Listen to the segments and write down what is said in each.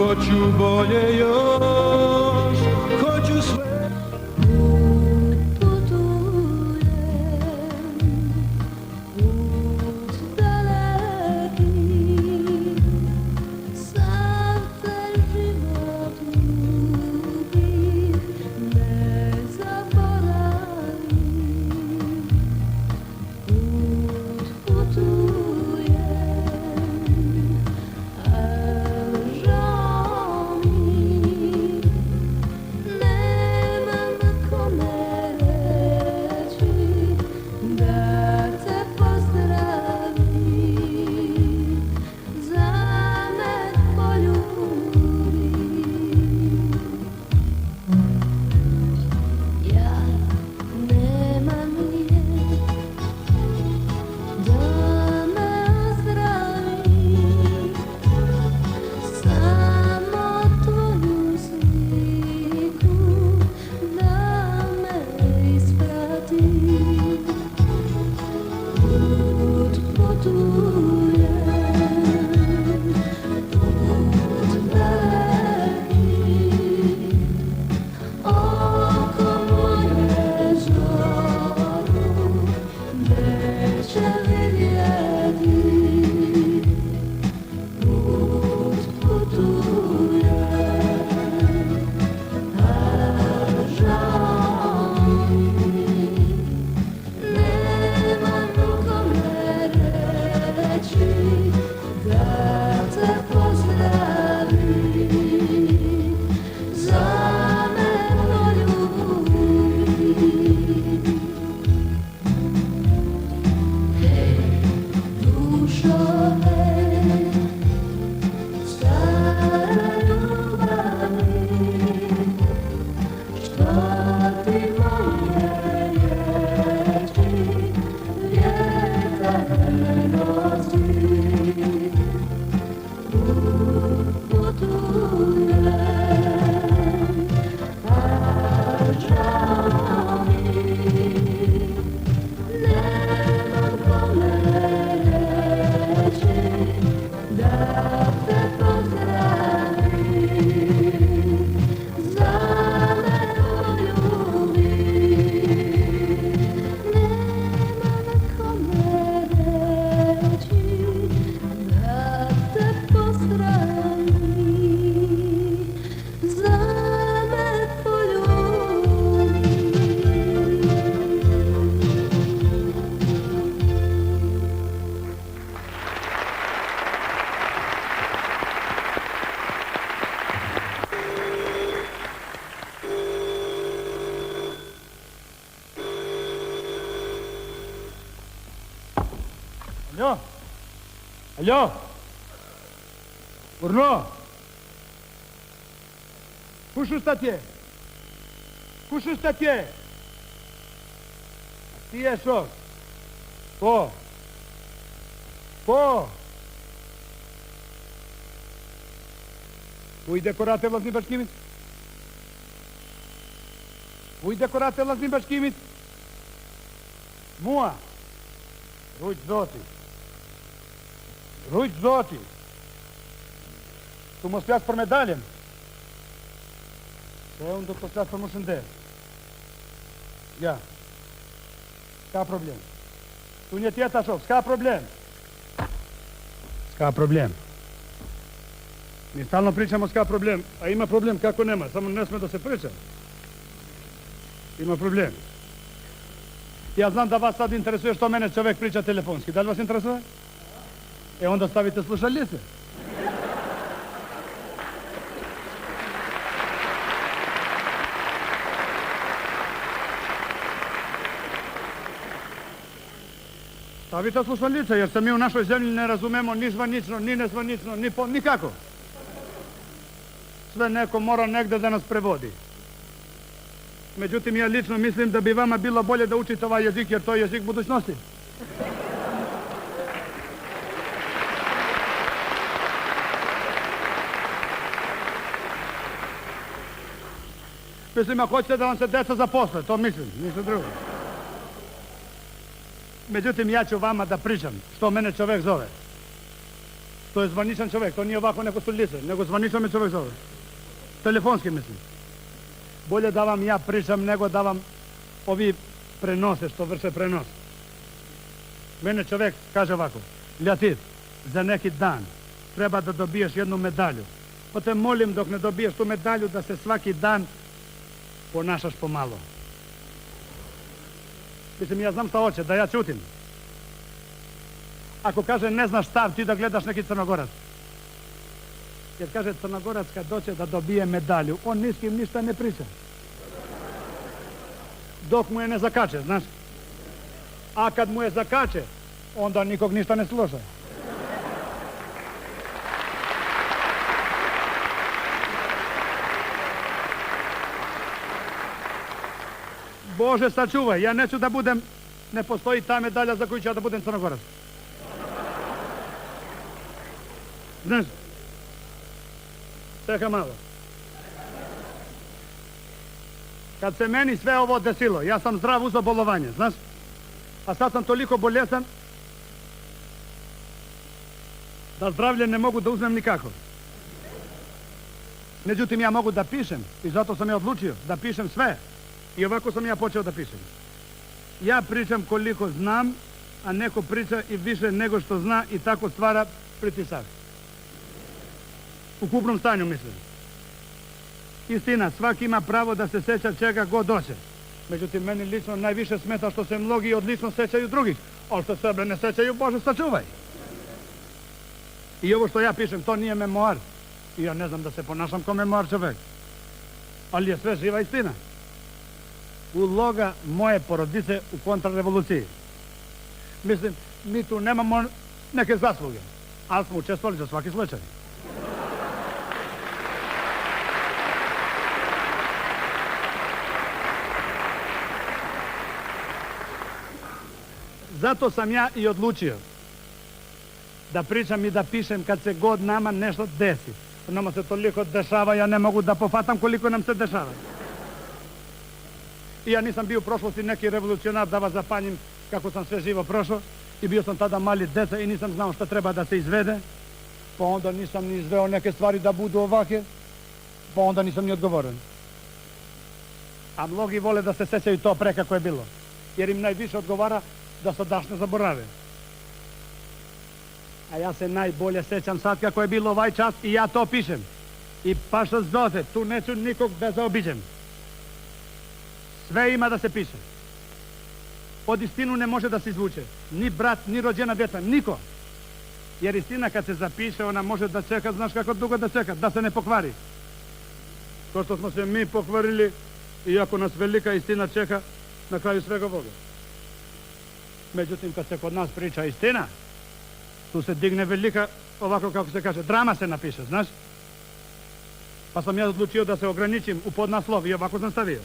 hoću bolje još, hoću sve. Алло? Алло? Урно? Кушу статje? Кушу статje? Ti je šok? Ko? Ko? Uj dekorate Vlasni Baškimic? Uj dekorate Vlasni Baškimic? Mua? Ruj zoti. Ruj zoti. Tu mos flas për medaljen. Se unë do të flas për më shëndet. Ja. S'ka problem. Tu një tjeta shof, s'ka problem. S'ka problem. Mi stalno pričamo s'ka problem, a ima problem kako nema, samo ne sme da se priča. Ima problem. Ja znam da vas sad interesuje što mene čovek priča telefonski. Da li vas interesuje? E onda stavite slušalice. Stavite slušalice, jer se mi u našoj zemlji ne razumemo ni zvanično, ni nezvanično, nikako. Sve neko mora negde da nas prevodi. Međutim, ja lično mislim da bi vama bilo bolje da učite ovaj jezik, jer to je jezik budućnosti. Mislim, ako hoćete da vam se deca zaposle, to mislim, ništa drugo. Međutim, ja ću vama da pričam što mene čovek zove. što je zvaničan čovjek, to nije ovako neko su lice, nego zvaničan me čovjek zove. Telefonski mislim. Bolje da vam ja pričam nego da vam ovi prenose što vrše prenos. Mene čovjek kaže ovako, Ljatif, za neki dan treba da dobiješ jednu medalju. Pa te molim dok ne dobiješ tu medalju da se svaki dan ponašaš pomalo. Mislim, ja znam šta hoće, da ja čutim. Ako kaže ne znaš stav, ti da gledaš neki Crnogorac. Jer kaže Crnogorac kad doće da dobije medalju, on ni s kim ništa ne priča. Dok mu je ne zakače, znaš. A kad mu je zakače, onda nikog ništa ne sluša. Bože sačuvaj, ja neću da budem, ne postoji ta medalja za koju ću ja da budem Crnogorac. Znaš, čeka malo. Kad se meni sve ovo desilo, ja sam zdrav uzeo bolovanje, znaš, a sad sam toliko bolestan da zdravlje ne mogu da uzmem nikako. Međutim, ja mogu da pišem i zato sam ja odlučio da pišem sve. I ovako sam ja počeo da pišem. Ja pričam koliko znam, a neko priča i više nego što zna i tako stvara pritisak. U kupnom stanju mislim. Istina, svaki ima pravo da se seća čega god hoće. Međutim, meni lično najviše smeta što se mnogi odlično sećaju drugih, ali što sebe ne sećaju, Bože sačuvaj. I ovo što ja pišem, to nije memoar. I ja ne znam da se ponašam kao memoar čovek. Ali je sve živa istina. Uloga moje porodice u kontrarevoluciji. Mislim, mi tu nemamo neke zasluge, ali smo učestvovali za svaki slučaj. Zato sam ja i odlučio da pričam i da pišem kad se god nama nešto desi. Nama se toliko dešava, ja ne mogu da pofatam koliko nam se dešava. I ja nisam bio u prošlosti neki revolucionar da vas zapanjim kako sam sve živo prošao i bio sam tada mali deca i nisam znao šta treba da se izvede, pa onda nisam ni izveo neke stvari da budu ovake, pa onda nisam ni odgovoren. A mnogi vole da se sećaju to pre kako je bilo, jer im najviše odgovara da se dašne zaborave. A ja se najbolje sećam sad kako je bilo ovaj čas i ja to pišem. I paša zdote, tu neću nikog da zaobiđem. Sve ima da se piše. Od istinu ne može da se izvuče. Ni brat, ni rođena djeca, niko. Jer istina kad se zapiše, ona može da čeka, znaš kako dugo da čeka, da se ne pokvari. To što smo se mi pokvarili, iako nas velika istina čeka na kraju svega ovoga. Međutim, kad se kod nas priča istina, tu se digne velika, ovako kako se kaže, drama se napiše, znaš? Pa sam ja odlučio da se ograničim u podnaslov i ovako sam stavio.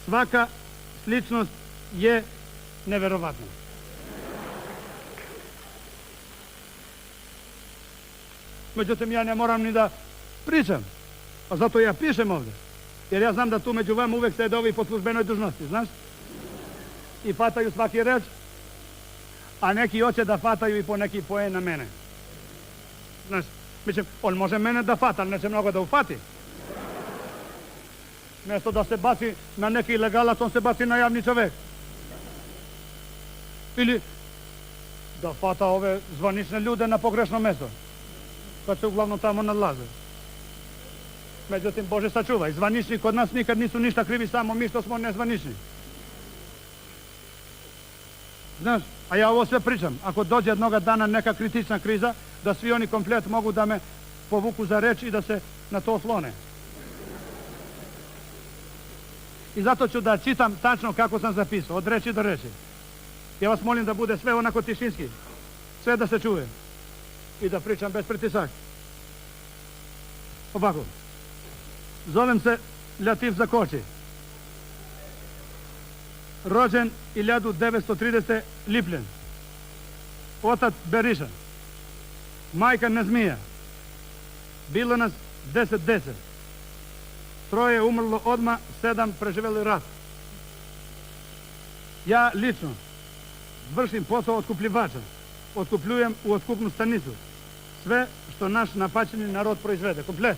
Svaka sličnost je neverovatna. Međutim, ja ne moram ni da pričam, a zato ja pišem ovdje. Jer ja znam da tu među vama uvek sede ovi po službenoj dužnosti, znaš? I fataju svaki reč, a neki hoće da fataju i po neki poen na mene. Znaš, mislim, on može mene da fata, ali neće mnogo da ufati. Mjesto da se baci na neki ilegalac, on se baci na javni čovek. Ili da fata ove zvanične ljude na pogrešno mesto, kad se uglavnom tamo nalaze. Međutim, Bože sačuvaj, zvanični kod nas nikad nisu ništa krivi, samo mi što smo nezvanični. Znaš, a ja ovo sve pričam. Ako dođe jednoga dana neka kritična kriza, da svi oni komplet mogu da me povuku za reč i da se na to oslone. I zato ću da čitam tačno kako sam zapisao, od reči do reči. Ja vas molim da bude sve onako tišinski, sve da se čuje i da pričam bez pritisaka. Ovako, zovem se Ljatif Zakoči. Rođen 1930. Lipljen. Otac Beriša. Majka Nezmija. Bilo nas 10 dece. 3 je umrlo odmah, 7 preživjeli rat. Ja lično vršim posao otkupljivača. Otkupljujem u otkupnu stanicu. sve što naš napaćeni narod proizvede, komplet.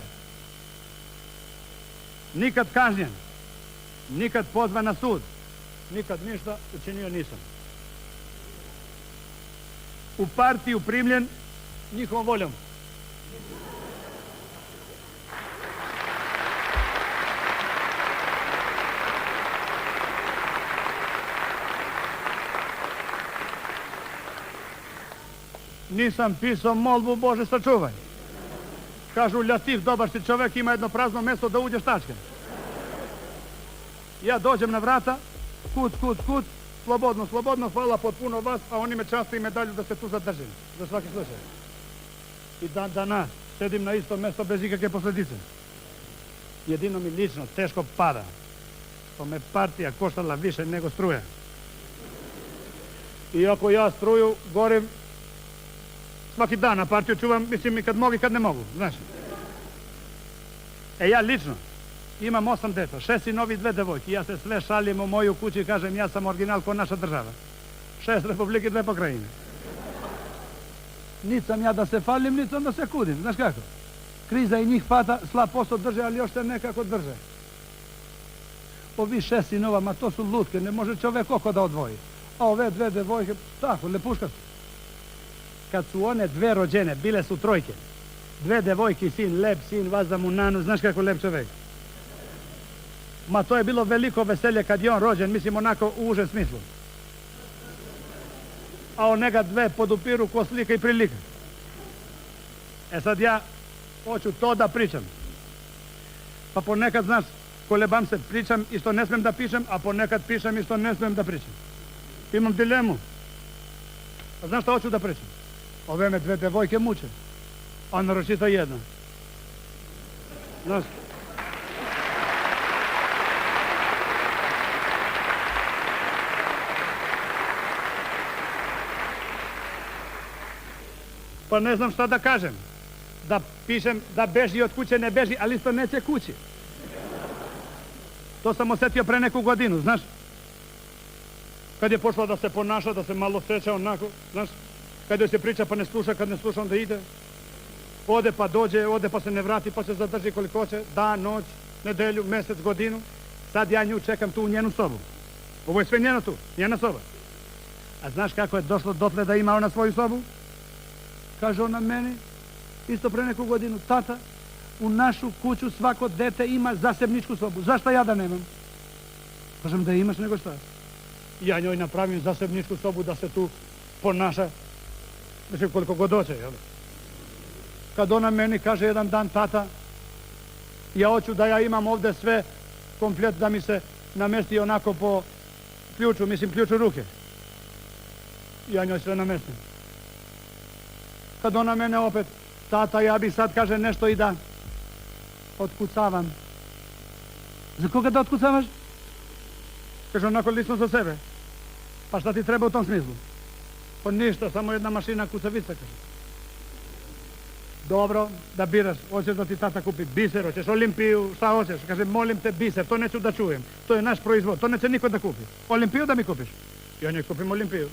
Nikad kažnjen, nikad pozvan na sud, nikad ništa učinio nisam. U partiju primljen njihovom voljom. Nisam pisao molbu Bože sačuvaj. Kažu Ljatif, dobar si čovek, ima jedno prazno mesto da uđeš tačke. Ja dođem na vrata, kuc, slobodno, hvala potpuno vas, a oni me časti i medalju da se tu zadržim, za svaki slučaj. I dan danas sedim na isto mesto bez ikakve posledice. Jedino mi lično teško pada, što me partija koštala više nego struja. Iako ja struju gorim svaki dan, a partiju čuvam, mislim, i kad mogu i kad ne mogu, znaš. Ja lično imam 8 deta, 6 sinovi i 2 devojke. Ja se sve šalim u moju kući i kažem ja sam original ko naša država. 6 republike, 2 pokrajine. Nic sam ja da se falim, nic sam da se kudim, znaš kako? Kriza i njih pata, slab posao drže, ali još se nekako drže. Ovi 6 sinova, ma to su lutke, ne može čovek oko da odvoji. A ove 2 devojke, tako, lepuška su. Kad su one 2 rođene, bile su trojke. 2 devojke, sin lep, sin vaza mu nanu, znaš kako lep čovek. Ma to je bilo veliko veselje kad je on rođen, mislim onako u užem smislu. A on njega 2 podupiru ko slika i prilika. Sad ja hoću to da pričam. Pa ponekad, znaš, kolebam se, pričam i što ne smem da pišem, a ponekad pišem i što ne smem da pričam. Imam dilemu. A znaš što hoću da pričam? Ove me 2 devojke muče, a naročito jedna. Znaš, pa ne znam šta da kažem. Da pišem da beži od kuće, ne beži, ali isto neće kući. To sam osetio pre neku godinu, znaš. Kad je pošla da se ponaša, da se malo sreća onako, znaš. Kad joj se priča pa ne sluša, kad ne sluša onda ide. Ode pa dođe, ode pa se ne vrati, pa se zadrži koliko hoće, dan, noć, nedelju, mesec, godinu. Sad ja nju čekam tu u njenu sobu. Ovo je sve njeno tu, njena soba. A znaš kako je došlo dotle da ima ona svoju sobu? Kaže ona meni, isto pre neku godinu, tata, u našu kuću svako dete ima zasebničku sobu. Zašto ja da nemam? Kažem da imaš nego šta. Ja njoj napravim zasebničku sobu da se tu ponaša, mislim koliko god hoće, jel? Kad ona meni kaže jedan dan, tata, ja hoću da ja imam ovde sve komplet da mi se namesti onako po ključu, mislim ključu ruke. Ja njoj sve namestim. Kad ona mene opet, tata, ja bi sad, kaže, nešto i da otkucavam. Za koga da otkucavaš? Kaže, onako lično za sebe. Pa šta ti treba u tom smislu? Pa ništa, samo jedna mašina kucavica, kaže. Dobro, da biraš, hoćeš da ti tata kupi biser, hoćeš Olimpiju, šta hoćeš? Kaže, molim te biser, to neću da čujem. To je naš proizvod, to neće niko da kupi. Olimpiju da mi kupiš? Ja njoj kupim Olimpiju.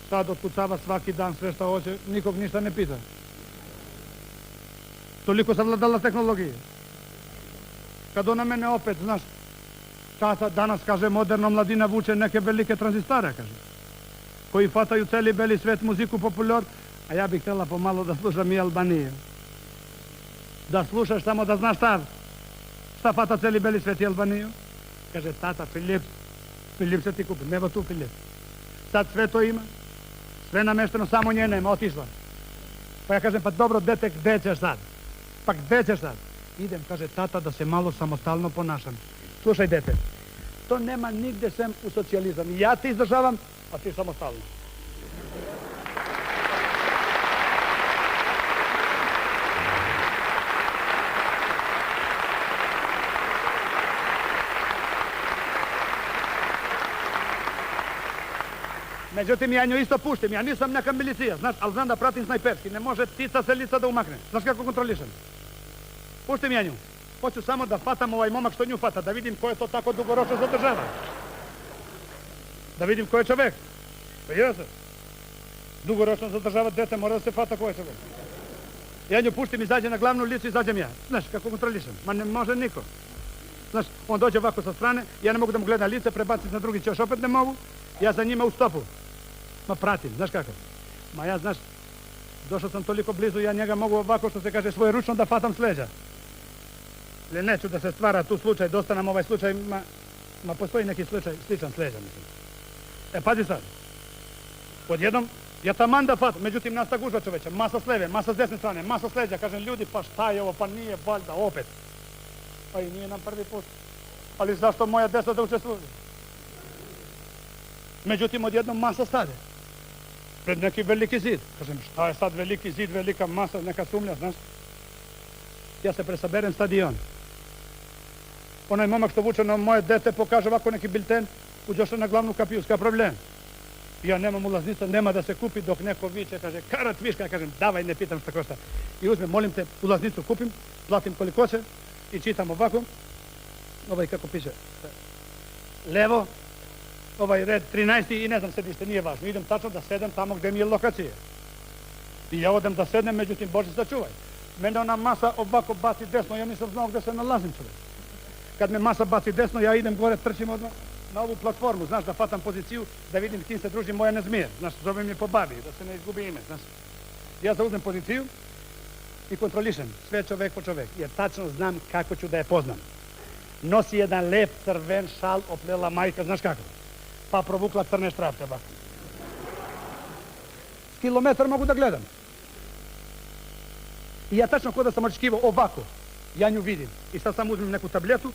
Sad otkucava svaki dan sve šta hoće, nikog ništa ne pita. Toliko savladala tehnologije. Kad ona mene opet, znaš, tata danas, kaže, moderno mladina vuče neke velike tranzistore, kaže, koji fataju celi beli svet, muziku popular, a ja bih htjela pomalo da slušam i Albaniju. Da slušaš samo da znaš šta fata celi beli svet i Albaniju. Kaže, tata, Filip se ti kupi, nema tu Filip. Sad sve to ima, sve namešteno, samo nje nema, otišla. Pa ja kažem, pa dobro, dete, gde ćeš sad? Pa gde ćeš sad? Idem, kaže, tata, da se malo samostalno ponašam. Slušaj, dete, to nema nigde sem u socijalizam. Ja ti izdržavam, a ti samostalno. Međutim, ja nju isto puštim, ja nisam neka milicija, znaš, ali znam da pratim snajperski, ne može ptica se lica da umakne. Znaš kako kontrolišem? Puštim ja nju. Hoću samo da fatam ovaj momak što nju fata, da vidim ko je to tako dugoročno zadržava. Da vidim ko je čovek. Pa jesu. Dugoročno zadržava dete, mora da se fata ko je čovek. Ja nju puštim, izađe na glavnu ulicu, izađem ja. Znaš, kako kontrolišem? Ma ne može niko. Znaš, on dođe ovako sa strane, ja ne mogu da mu gledam lice, prebacim na drugi ćoš, opet ne mogu. Ja za njima u stopu. Ma pratim, znaš kako? Ma ja, znaš, došao sam toliko blizu, ja njega mogu ovako, što se kaže, svoje ručno da fatam s leđa. Ali neću da se stvara tu slučaj, dosta nam ovaj slučaj, ma postoji neki slučaj sličan s leđa, mislim. Pazi sad. Odjednom, ja taman da fatam, međutim nas ta gužva čoveća, masa s leve, masa s desne strane, masa s leđa, kažem ljudi, pa šta je ovo, pa nije valjda, opet. Pa i nije nam prvi put. Ali zašto moja desna da učestvuje? Međutim, odjednom masa stade. Pred neki veliki zid. Kažem, šta je sad veliki zid, velika masa, neka sumnja, znaš? Ja se presaberem stadion. Onaj momak što vuče na moje dete pokaže ovako neki bilten, uđoše na glavnu kapiju, ska problem. Ja nemam ulaznica, nema da se kupi dok neko viče, kaže, karat viška, kažem, davaj, ne pitam šta košta. I uzmem, molim te, ulaznicu kupim, platim koliko će i čitam ovako, ovaj kako piše, levo, ovaj red 13. i ne znam sedište, nije važno. Idem tačno da sedem tamo gdje mi je lokacije. I ja odem da sednem, međutim, Bože sačuvaj. Mene ona masa ovako baci desno, ja nisam znao gdje se nalazim čovjek. Kad me masa baci desno, ja idem gore, trčim odmah na ovu platformu, znaš, da fatam poziciju, da vidim s kim se druži moja nezmjer, znaš, zovem je po babi, da se ne izgubi ime, znaš. Ja zauzmem poziciju i kontrolišem sve čovek po čovek, jer tačno znam kako ću da je poznam. Nosi jedan lep crven šal, oplela majka, znaš kako? Pa provukla crne štrape, ovako. S kilometar mogu da gledam. I ja tačno kod da sam očekivao ovako, ja nju vidim. I sad sam uzmem neku tabletu,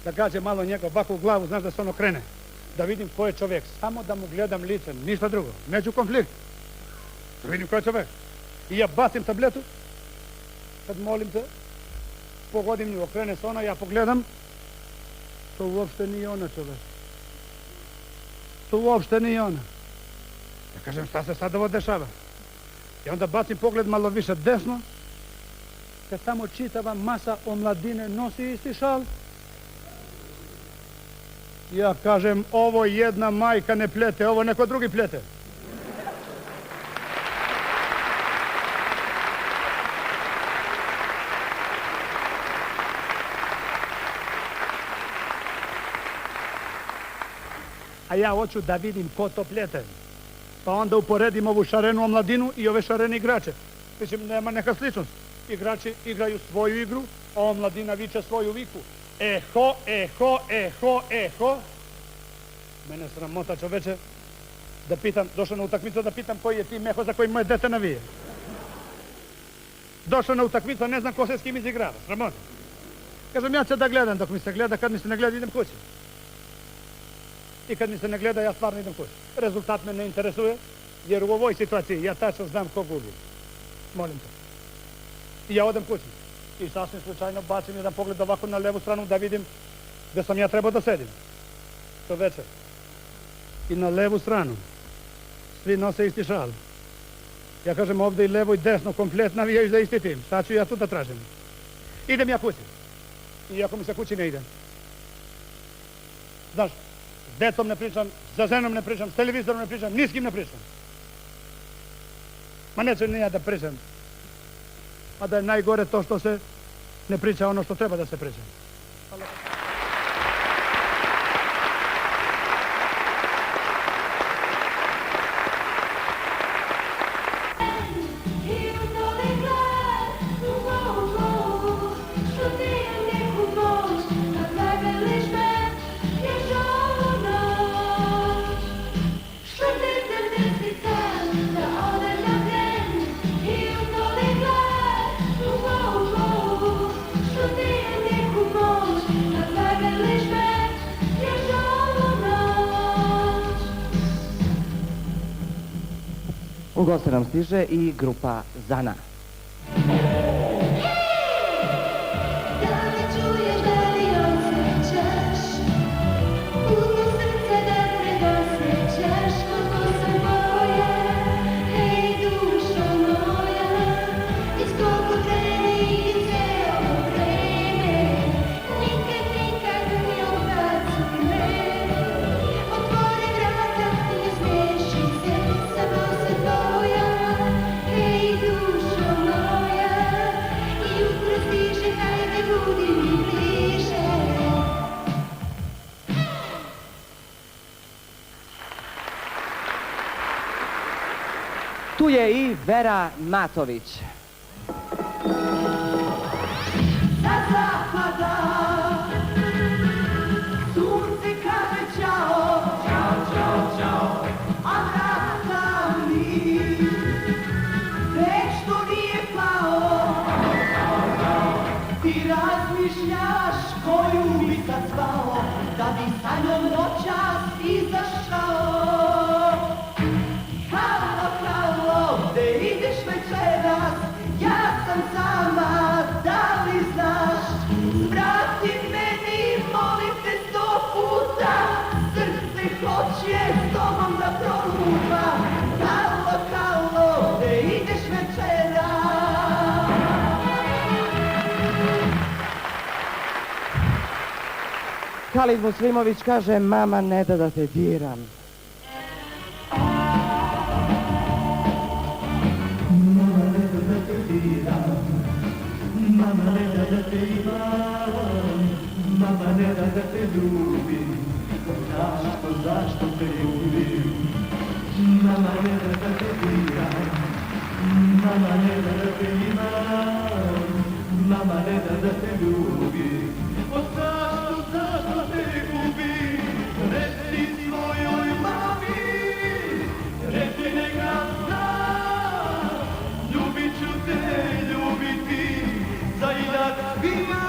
da gađe malo njega ovako u glavu, znaš da se ono krene. Da vidim ko je čovjek, samo da mu gledam lice, ništa drugo. Neću konflikt. Da vidim ko je čovjek. I ja bacim tabletu, kad molim te, pogodim nju, okrene se ona, ja pogledam, to uopšte nije ona čovjek. To uopšte nije ona. Ja kažem, šta se sad ovo dešava? I onda bacim pogled malo više desno, kad samo čitava masa omladine nosi isti šal. Ja kažem, ovo jedna majka ne plete, ovo neko drugi plete. A ja hoću da vidim ko to plete. Pa onda uporedim ovu šarenu omladinu i ove šarene igrače. Mislim, nema neka sličnost. Igrači igraju svoju igru, a omladina viče svoju viku. Eho, eho, eho, eho. Mene sramota čoveče da pitam, došao na utakmicu da pitam koji je tim eho za koji moje dete navije. Došao na utakmicu, ne znam ko se s kim izigrava, sramota. Kažem, ja ću da gledam dok mi se gleda, kad mi se ne gleda idem kući. I kad mi se ne gleda, ja stvarno idem kući. Rezultat me ne interesuje, jer u ovoj situaciji ja tačno znam ko gubi. Molim te. I ja odem kući. I sasvim slučajno bacim jedan pogled ovako na levu stranu da vidim gdje sam ja trebao da sedim. To večer. I na levu stranu svi nose isti šal. Ja kažem, ovdje i levo i desno komplet navijaju za isti tim. Šta ću ja tu da tražim? Idem ja kući. Iako mi se kući ne idem. Znaš, s decom ne pričam, sa ženom ne pričam, s televizorom ne pričam, ni s kim ne pričam. Ma neću ni ja da pričam. A da je najgore to što se ne priča ono što treba da se priča. U goste nam stiže i grupa Zana. Da li čuješ, da li osjećaš, puno srca da predosjećaš, koliko sam boja, hej dušo moja, iz koliko treni sve ovo vreme, nikad, nikad ne odbacuj me, otvori vrata i usmješi se, samo se tvoja, hej dušo je i Vera Matović. Sa zapada sunce kaže čao, čao, čao, čao, a vrata mi već to nije pao. Ti razmišljaš koju bi sad zvao, da bi sa njom noćas izašao. Halo, halo, gde ideš večeras? Ja sam sama, da li znaš? Vrati meni, molim te 100 puta, srce hoće s tobom da prorupa. Halo, halo, gde ideš večeras? Halid Muslimović kaže mama ne da te diram. Mama ne da da te imam, mama ne da da te ljubim, zašto te ljubim? Mama ne da da te diram, mama ne da da te imam, mama ne da da te ljubim, zašto te gubim? Reci svojoj mami, reci neka zna, ljubit ću te ljubiti, za inat svima,